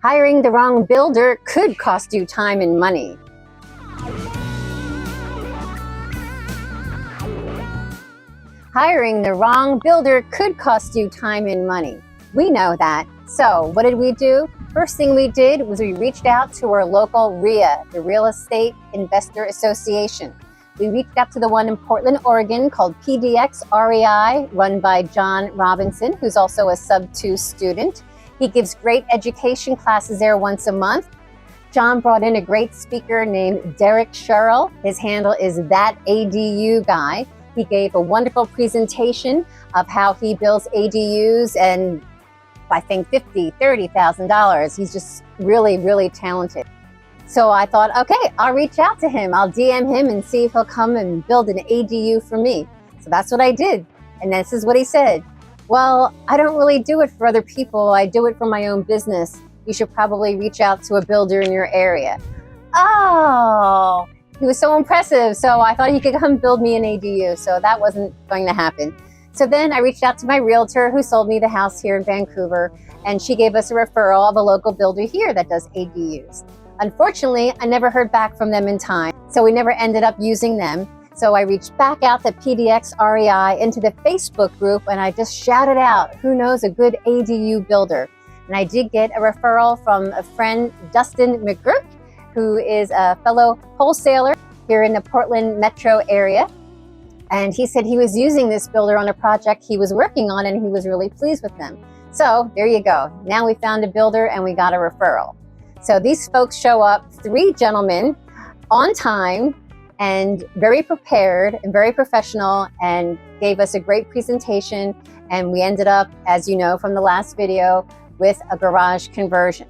Hiring the wrong builder could cost you time and money. Hiring the wrong builder could cost you time and money. We know that. So what did we do? First thing we did was we reached out to our local RIA, the Real Estate Investor Association. We reached out to the one in Portland, Oregon called PDX REI, run by John Robinson, who's also a Sub-2 student. He gives great education classes there once a month. John brought in a great speaker named Derek Sherrill. His handle is That ADU Guy. He gave a wonderful presentation of how he builds ADUs and I think $50,000, $30,000. He's just really, really talented. So I thought, okay, I'll reach out to him. I'll DM him and see if he'll come and build an ADU for me. So that's what I did. And this is what he said. Well, I don't really do it for other people. I do it for my own business. You should probably reach out to a builder in your area. Oh, he was so impressive. So I thought he could come build me an ADU. So that wasn't going to happen. So then I reached out to my realtor who sold me the house here in Vancouver, and she gave us a referral of a local builder here that does ADUs. Unfortunately, I never heard back from them in time, so we never ended up using them. So I reached back out to PDX REI into the Facebook group, and I just shouted out, who knows a good ADU builder? And I did get a referral from a friend, Dustin McGurk, who is a fellow wholesaler here in the Portland metro area. And he said he was using this builder on a project he was working on, and he was really pleased with them. So there you go. Now we found a builder and we got a referral. So these folks show up, 3 gentlemen, on time and very prepared and very professional, and gave us a great presentation. And we ended up, as you know from the last video, with a garage conversion.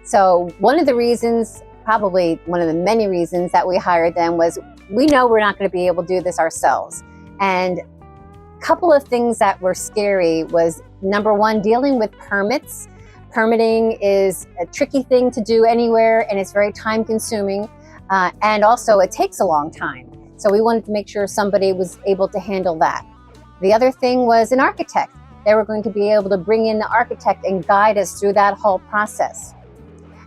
So one of the reasons, probably one of the many reasons that we hired them was we know we're not going to be able to do this ourselves. And a couple of things that were scary was, number one, dealing with permits. Permitting is a tricky thing to do anywhere, and it's very time consuming. And also it takes a long time. So we wanted to make sure somebody was able to handle that. The other thing was an architect. They were going to be able to bring in the architect and guide us through that whole process.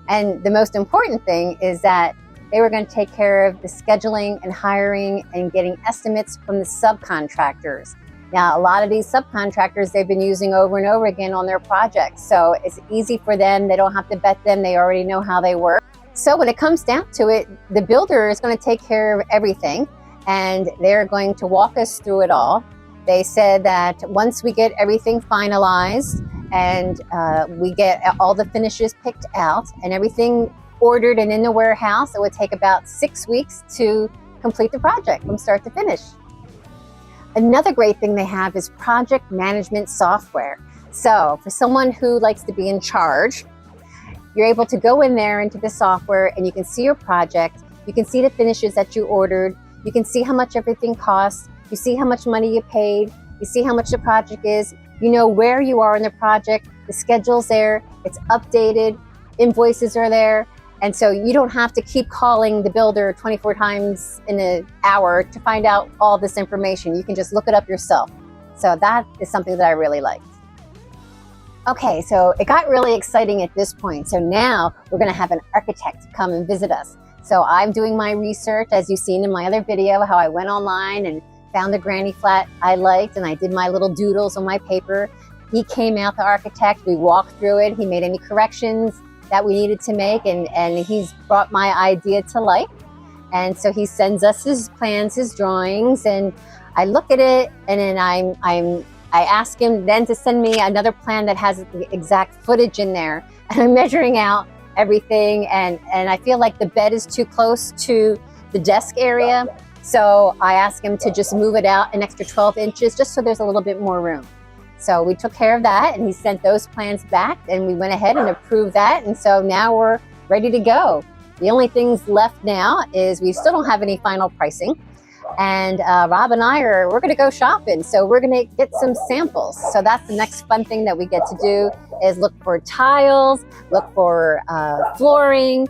And the most important thing is that they were going to take care of the scheduling and hiring and getting estimates from the subcontractors. Now, a lot of these subcontractors they've been using over and over again on their projects. So it's easy for them. They don't have to vet them. They already know how they work. So when it comes down to it, the builder is going to take care of everything, and they're going to walk us through it all. They said that once we get everything finalized and we get all the finishes picked out and everything ordered and in the warehouse, it would take about 6 weeks to complete the project from start to finish. Another great thing they have is project management software. So for someone who likes to be in charge, you're able to go in there into the software and you can see your project. You can see the finishes that you ordered. You can see how much everything costs. You see how much money you paid. You see how much the project is. You know where you are in the project. The schedule's there. It's updated. Invoices are there. And so you don't have to keep calling the builder 24 times in an hour to find out all this information. You can just look it up yourself. So that is something that I really liked. Okay, so it got really exciting at this point. So now we're going to have an architect come and visit us. So I'm doing my research, as you've seen in my other video, how I went online and found a granny flat I liked, and I did my little doodles on my paper. He came out, the architect, we walked through it. He made any corrections that we needed to make, and he's brought my idea to life. And so he sends us his plans, his drawings, and I look at it, and then I ask him then to send me another plan that has the exact footage in there. And I'm measuring out everything, and I feel like the bed is too close to the desk area. So I asked him to just move it out an extra 12 inches just so there's a little bit more room. So we took care of that, and he sent those plans back, and we went ahead and approved that. And so now we're ready to go. The only things left now is we still don't have any final pricing. And Rob and we're going to go shopping. So we're going to get some samples. So that's the next fun thing that we get to do, is look for tiles, look for flooring,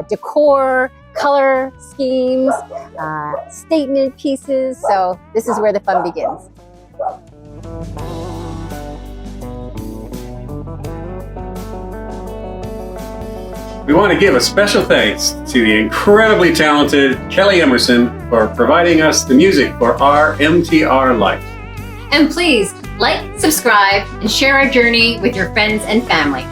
decor, color schemes, statement pieces. So this is where the fun begins. We want to give a special thanks to the incredibly talented Kelly Emerson for providing us the music for Our MTR Life. And please like, subscribe, and share our journey with your friends and family.